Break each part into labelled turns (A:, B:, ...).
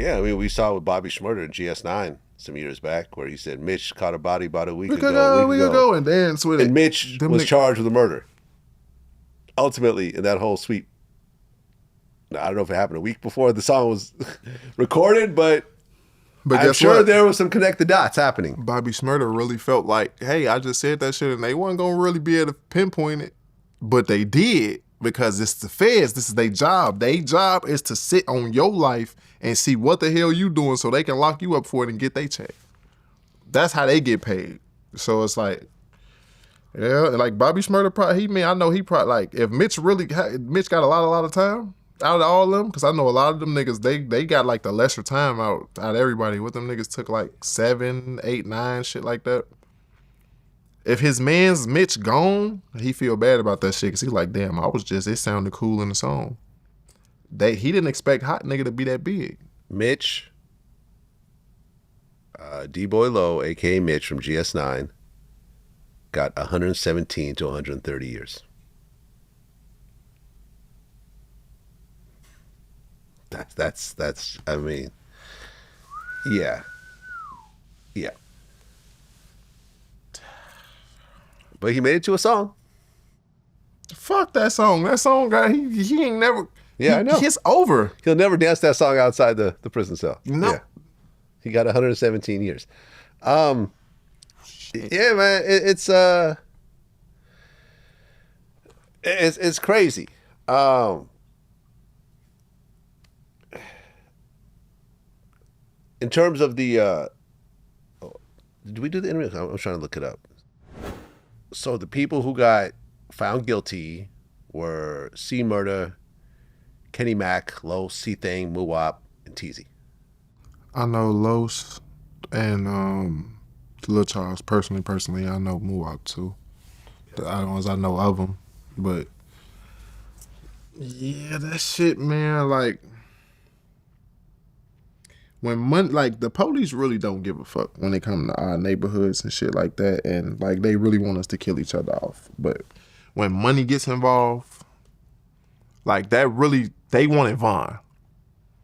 A: Yeah, I mean, we saw with Bobby Shmurda in GS9 some years back where he said Mitch caught a body about a week
B: We could
A: ago,
B: go, we could go and dance with it.
A: and Mitch
B: Them
A: was
B: niggas.
A: charged with a murder. Ultimately, in that whole sweep. Now, I don't know if it happened a week before the song was recorded, but I'm
B: guess
A: sure
B: what?
A: there was some connect the dots happening.
B: Bobby Shmurda really felt like, hey, I just said that shit and they weren't gonna really be able to pinpoint it. But they did because it's the feds. This is their job. Their job is to sit on your life and see what the hell you doing so they can lock you up for it and get their check. That's how they get paid. So it's like, yeah, like Bobby Shmurda, I know he probably, like, if Mitch got a lot of time out of all of them, because I know a lot of them niggas, they got like the lesser time out of everybody. What them niggas took like 7, 8, 9, shit like that. If his man's Mitch gone, he feel bad about that shit because he's like, damn, it sounded cool in the song. He didn't expect Hot Nigga to be that big.
A: Mitch, D-Boy Low, a.k.a. Mitch from GS9, got 117 to 130 years. That's I mean, yeah. But he made it to a song.
B: Fuck that song. That song he ain't never.
A: Yeah, I know.
B: It's over.
A: He'll never dance that song outside the prison cell.
B: No.
A: Yeah. He got 117 years. Yeah, man, it's crazy. In terms of the, did we do the interview? I'm trying to look it up. So the people who got found guilty were C Murder, Kenny Mack, Los, C-Thing, Muwap, and Teezy.
B: I know Los and Lil Charles personally. I know Muwap too. The other ones I know of them, but yeah, that shit, man. Like when money, like the police really don't give a fuck when they come to our neighborhoods and shit like that, and like they really want us to kill each other off. But when money gets involved, like that really, they wanted Vaughn.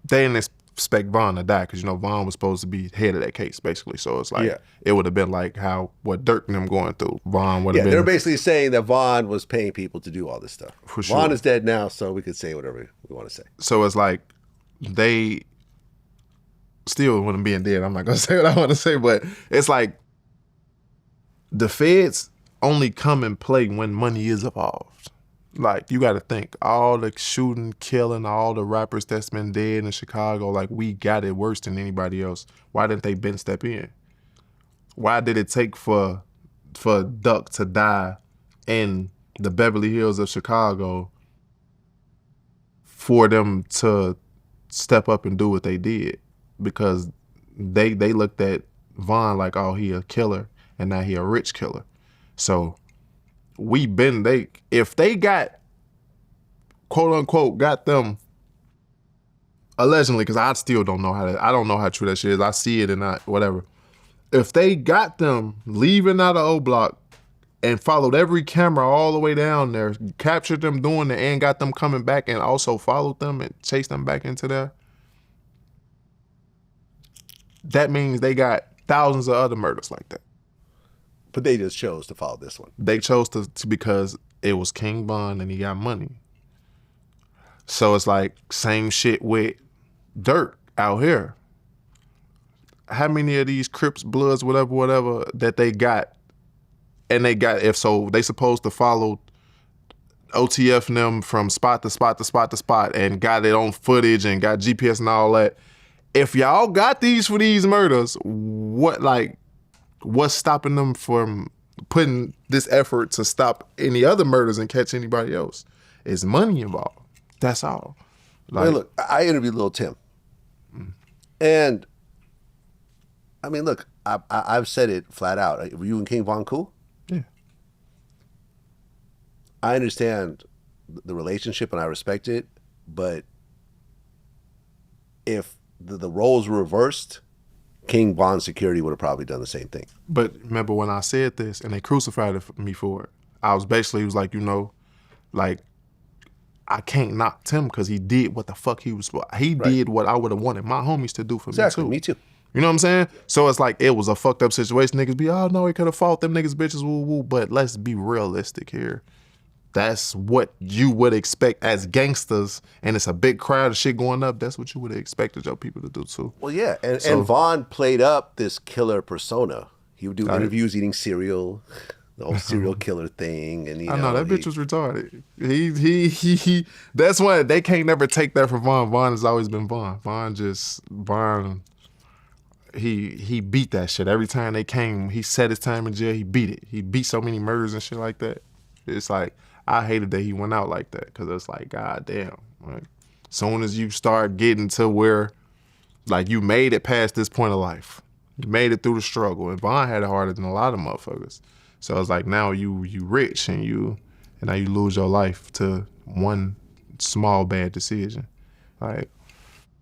B: They didn't expect Vaughn to die because, you know, Vaughn was supposed to be head of that case, basically. So it's like, It would have been like what Dirk and them going through. Vaughn would have been.
A: They're basically saying that Vaughn was paying people to do all this stuff.
B: For sure.
A: Vaughn is dead now, so we could say whatever we want to say.
B: So it's like they still wouldn't being dead. I'm not going to say what I want to say, but it's like the feds only come and play when money is involved. Like, you got to think, all the shooting, killing, all the rappers that's been dead in Chicago, like, we got it worse than anybody else. Why didn't they been step in? Why did it take for Duck to die in the Beverly Hills of Chicago for them to step up and do what they did? Because they looked at Vaughn like, oh, he a killer, and now he a rich killer. So if they got, quote unquote, got them, allegedly, because I still don't know I don't know how true that shit is. I see it and whatever. If they got them leaving out of O Block and followed every camera all the way down there, captured them doing it and got them coming back and also followed them and chased them back into there, that means they got thousands of other murders like that.
A: But they just chose to follow this one.
B: They chose to because it was King Von and he got money. So it's like same shit with Dirk out here. How many of these Crips, Bloods, whatever that they got, and they supposed to follow OTF and them from spot to spot to spot to spot and got it on footage and got GPS and all that. If y'all got these for these murders, what's stopping them from putting this effort to stop any other murders and catch anybody else? It's money involved. That's all.
A: Like, well, look, I interviewed Lil Tim. And, I mean, look, I've said it flat out. Were you and King Von cool?
B: Yeah.
A: I understand the relationship and I respect it, but if the roles were reversed, King Von's security would have probably done the same thing.
B: But remember when I said this and they crucified me for it, I was like, you know, like, I can't knock Tim because he did what the fuck he was. He
A: Right.
B: did what I would have wanted my homies to do for
A: Exactly.
B: me
A: Me
B: too.
A: too.
B: You know what I'm saying? So it's like it was a fucked up situation. Niggas be, oh no, he could have fought them niggas, bitches, woo woo. But let's be realistic here. That's what you would expect as gangsters, and it's a big crowd of shit going up. That's what you would have expected your people to do too.
A: Well, yeah, and
B: So-
A: Vaughn played up this killer persona. He would do
B: Right.
A: interviews eating cereal, the whole serial killer thing, and
B: I know that bitch was retarded. He. That's why they can't never take that from Vaughn. Vaughn has always been Vaughn. Vaughn. He beat that shit every time they came. He set his time in jail. He beat it. He beat so many murders and shit like that. It's like I hated that he went out like that because it's like, god damn. Like, soon as you start getting to where, like, you made it past this point of life, you made it through the struggle, and Vaughn had it harder than a lot of motherfuckers. So it's like now you rich and now you lose your life to one small bad decision. Like,